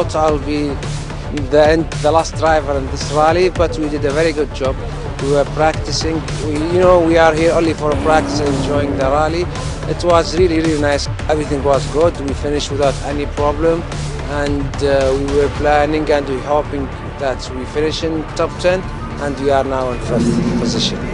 thought I'll be the last driver in this rally, but we did a very good job. We were practicing. We are here only for practice and enjoying the rally. It was really, really nice. Everything was good. We finished without any problem, and we were planning and we hoping that we finish in top 10, and we are now in 5th position.